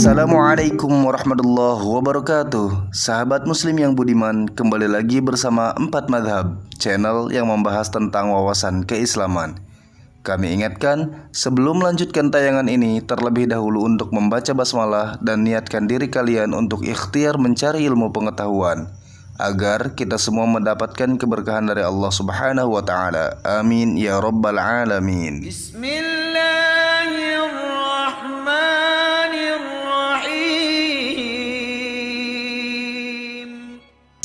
Assalamualaikum warahmatullahi wabarakatuh. Sahabat muslim yang budiman, kembali lagi bersama Empat Madhab, channel yang membahas tentang wawasan keislaman. Kami ingatkan, sebelum melanjutkan tayangan ini, terlebih dahulu untuk membaca basmalah dan niatkan diri kalian untuk ikhtiar mencari ilmu pengetahuan, agar kita semua mendapatkan keberkahan dari Allah Subhanahu wa Ta'ala. Amin ya Rabbal Alamin.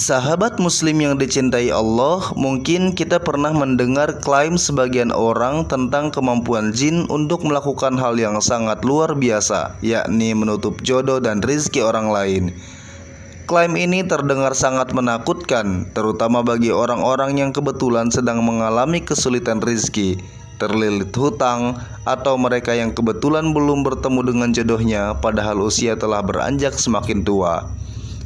Sahabat muslim yang dicintai Allah, mungkin kita pernah mendengar klaim sebagian orang tentang kemampuan jin untuk melakukan hal yang sangat luar biasa, yakni menutup jodoh dan rizki orang lain. Klaim ini terdengar sangat menakutkan, terutama bagi orang-orang yang kebetulan sedang mengalami kesulitan rizki, terlilit hutang, atau mereka yang kebetulan belum bertemu dengan jodohnya padahal usia telah beranjak semakin tua.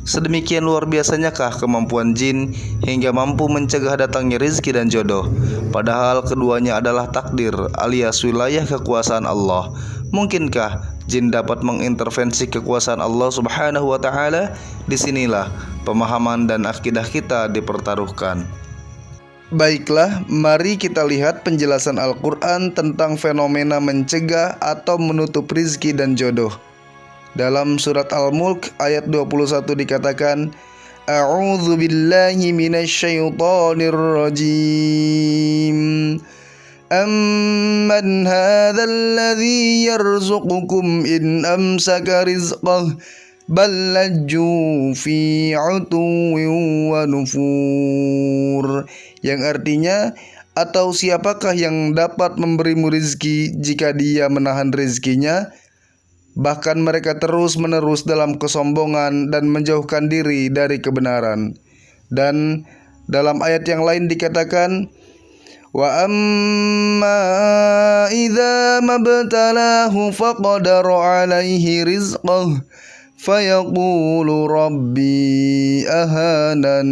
Sedemikian luar biasanya kah kemampuan jin hingga mampu mencegah datangnya rizki dan jodoh, padahal keduanya adalah takdir alias wilayah kekuasaan Allah. Mungkinkah jin dapat mengintervensi kekuasaan Allah Subhanahu wa Ta'ala? Disinilah pemahaman dan akidah kita dipertaruhkan. Baiklah, mari kita lihat penjelasan Al-Quran tentang fenomena mencegah atau menutup rizki dan jodoh. Dalam surat Al-Mulk ayat 21 dikatakan, A'udzu billahi minasyaitonir rajim. Amman hadzal ladzi yarzuqukum in amsaka rizqah bal lajju fi 'utuwwin wa nufur. Yang artinya, atau siapakah yang dapat memberimu rizki jika dia menahan rizkinya? Bahkan mereka terus-menerus dalam kesombongan dan menjauhkan diri dari kebenaran. Dan dalam ayat yang lain dikatakan, Wa amma idza mabtalahu faqadara alaihi rizqah fayaqulu rabbi ahanan.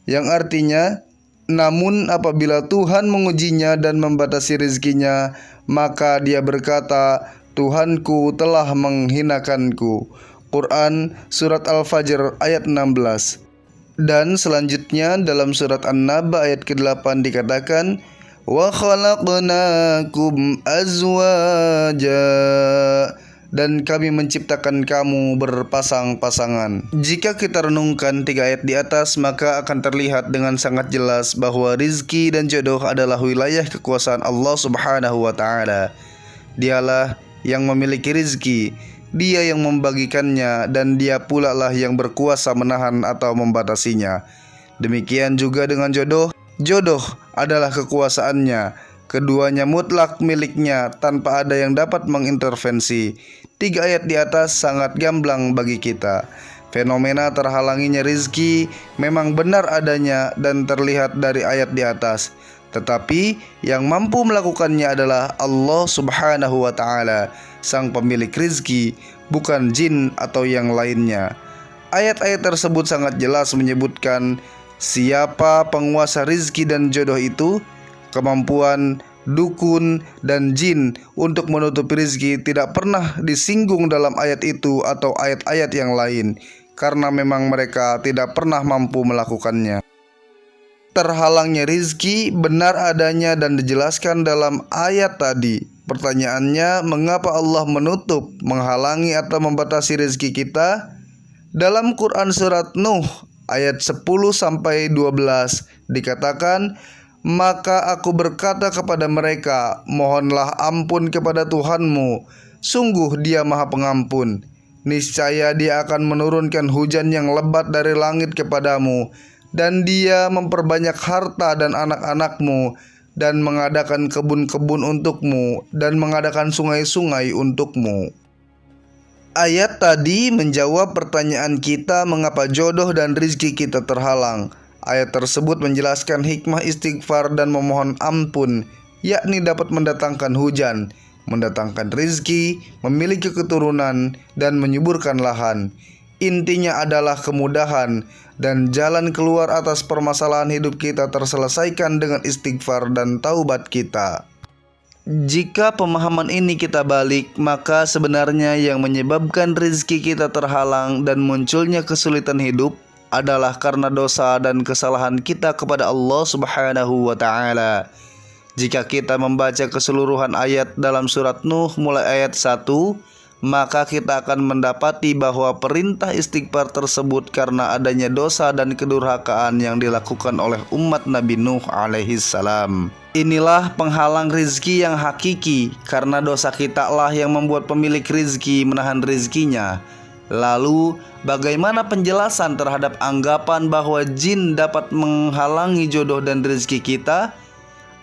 Yang artinya, namun apabila Tuhan mengujinya dan membatasi rizkinya, maka dia berkata, Tuhanku telah menghinakanku. Quran Surat Al-Fajr ayat 16. Dan selanjutnya dalam surat An-Naba ayat ke-8 dikatakan, Wa khalaqnakum azwaja, dan kami menciptakan kamu berpasang-pasangan. Jika kita renungkan 3 ayat di atas, maka akan terlihat dengan sangat jelas bahwa rizki dan jodoh adalah wilayah kekuasaan Allah Subhanahu wa Ta'ala. Dialah yang memiliki rizki, dia yang membagikannya, dan dia pula lah yang berkuasa menahan atau membatasinya. Demikian juga dengan jodoh. Jodoh adalah kekuasaannya, keduanya mutlak miliknya tanpa ada yang dapat mengintervensi. 3 ayat di atas sangat gamblang bagi kita. Fenomena terhalanginya rizki memang benar adanya dan terlihat dari ayat di atas. Tetapi yang mampu melakukannya adalah Allah Subhanahu wa Ta'ala, sang pemilik rizki, bukan jin atau yang lainnya. Ayat-ayat tersebut sangat jelas menyebutkan siapa penguasa rizki dan jodoh itu. Kemampuan dukun dan jin untuk menutupi rizki tidak pernah disinggung dalam ayat itu atau ayat-ayat yang lain, karena memang mereka tidak pernah mampu melakukannya. Terhalangnya rizki benar adanya dan dijelaskan dalam ayat tadi. Pertanyaannya, mengapa Allah menutup, menghalangi atau membatasi rizki kita? Dalam Quran surat Nuh ayat 10-12 dikatakan, Maka aku berkata kepada mereka, mohonlah ampun kepada Tuhanmu, sungguh Dia Maha Pengampun. Niscaya Dia akan menurunkan hujan yang lebat dari langit kepadamu, dan Dia memperbanyak harta dan anak-anakmu, dan mengadakan kebun-kebun untukmu, dan mengadakan sungai-sungai untukmu. Ayat tadi menjawab pertanyaan kita mengapa jodoh dan rizki kita terhalang. Ayat tersebut menjelaskan hikmah istighfar dan memohon ampun, yakni dapat mendatangkan hujan, mendatangkan rizki, memiliki keturunan, dan menyuburkan lahan. Intinya adalah kemudahan dan jalan keluar atas permasalahan hidup kita terselesaikan dengan istighfar dan taubat kita. Jika pemahaman ini kita balik, maka sebenarnya yang menyebabkan rezeki kita terhalang dan munculnya kesulitan hidup adalah karena dosa dan kesalahan kita kepada Allah Subhanahu wa Ta'ala. Jika kita membaca keseluruhan ayat dalam surat Nuh mulai ayat 1, maka kita akan mendapati bahwa perintah istighfar tersebut karena adanya dosa dan kedurhakaan yang dilakukan oleh umat Nabi Nuh alaihissalam. Inilah penghalang rizki yang hakiki, karena dosa kita lah yang membuat pemilik rizki menahan rizkinya. Lalu bagaimana penjelasan terhadap anggapan bahwa jin dapat menghalangi jodoh dan rizki kita?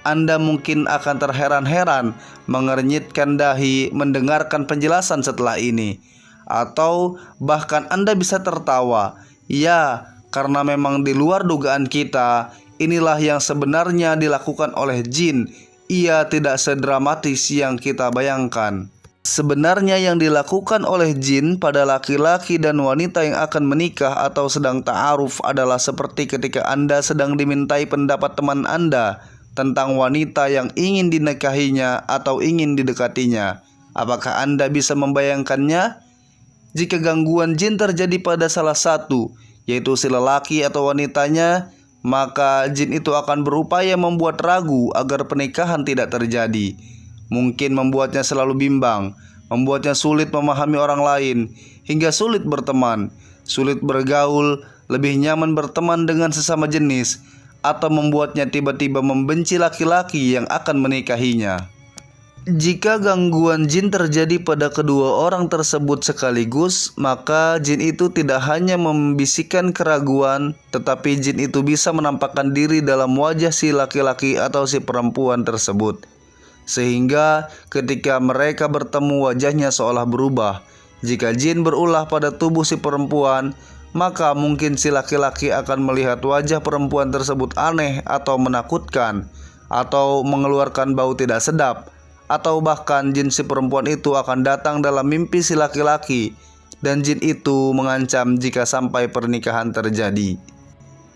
Anda mungkin akan terheran-heran, mengernyitkan dahi mendengarkan penjelasan setelah ini. Atau bahkan Anda bisa tertawa. Ya, karena memang di luar dugaan kita, inilah yang sebenarnya dilakukan oleh jin. Ia tidak sedramatis yang kita bayangkan. Sebenarnya yang dilakukan oleh jin pada laki-laki dan wanita yang akan menikah atau sedang ta'aruf adalah seperti ketika Anda sedang dimintai pendapat teman Anda tentang wanita yang ingin dinikahinya atau ingin didekatinya. Apakah Anda bisa membayangkannya? Jika gangguan jin terjadi pada salah satu, yaitu si lelaki atau wanitanya, maka jin itu akan berupaya membuat ragu agar pernikahan tidak terjadi. Mungkin membuatnya selalu bimbang, membuatnya sulit memahami orang lain, hingga sulit berteman, sulit bergaul, lebih nyaman berteman dengan sesama jenis, atau membuatnya tiba-tiba membenci laki-laki yang akan menikahinya. Jika gangguan jin terjadi pada kedua orang tersebut sekaligus, maka jin itu tidak hanya membisikkan keraguan, tetapi jin itu bisa menampakkan diri dalam wajah si laki-laki atau si perempuan tersebut. Sehingga ketika mereka bertemu wajahnya seolah berubah. Jika jin berulah pada tubuh si perempuan, maka mungkin si laki-laki akan melihat wajah perempuan tersebut aneh atau menakutkan, atau mengeluarkan bau tidak sedap, atau bahkan jin si perempuan itu akan datang dalam mimpi si laki-laki, dan jin itu mengancam jika sampai pernikahan terjadi.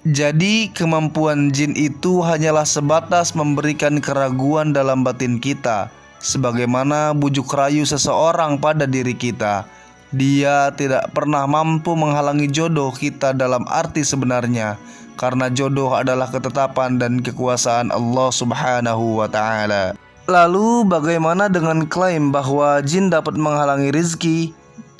Jadi kemampuan jin itu hanyalah sebatas memberikan keraguan dalam batin kita, sebagaimana bujuk rayu seseorang pada diri kita. Dia tidak pernah mampu menghalangi jodoh kita dalam arti sebenarnya, karena jodoh adalah ketetapan dan kekuasaan Allah Subhanahu wa Ta'ala. Lalu bagaimana dengan klaim bahwa jin dapat menghalangi rizki?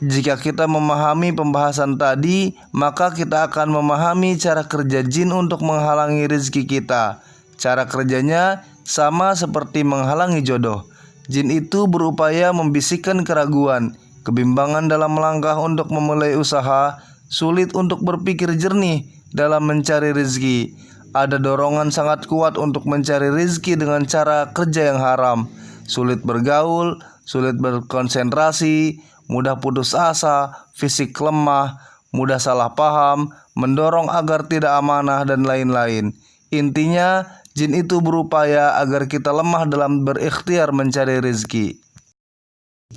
Jika kita memahami pembahasan tadi, maka kita akan memahami cara kerja jin untuk menghalangi rizki kita. Cara kerjanya sama seperti menghalangi jodoh. Jin itu berupaya membisikkan keraguan, kebimbangan dalam melangkah untuk memulai usaha, sulit untuk berpikir jernih dalam mencari rizki. Ada dorongan sangat kuat untuk mencari rizki dengan cara kerja yang haram, sulit bergaul, sulit berkonsentrasi, mudah putus asa, fisik lemah, mudah salah paham, mendorong agar tidak amanah, dan lain-lain. Intinya, jin itu berupaya agar kita lemah dalam berikhtiar mencari rizki.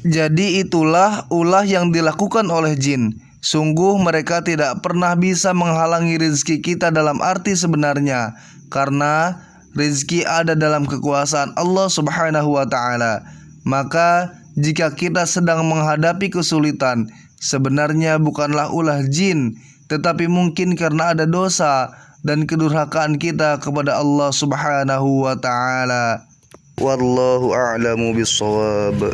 Jadi itulah ulah yang dilakukan oleh jin. Sungguh mereka tidak pernah bisa menghalangi rizki kita dalam arti sebenarnya, karena rizki ada dalam kekuasaan Allah Subhanahu wa Ta'ala. Maka jika kita sedang menghadapi kesulitan, sebenarnya bukanlah ulah jin, tetapi mungkin karena ada dosa dan kedurhakaan kita kepada Allah Subhanahu wa Ta'ala. Wallahu a'lamu bissawab.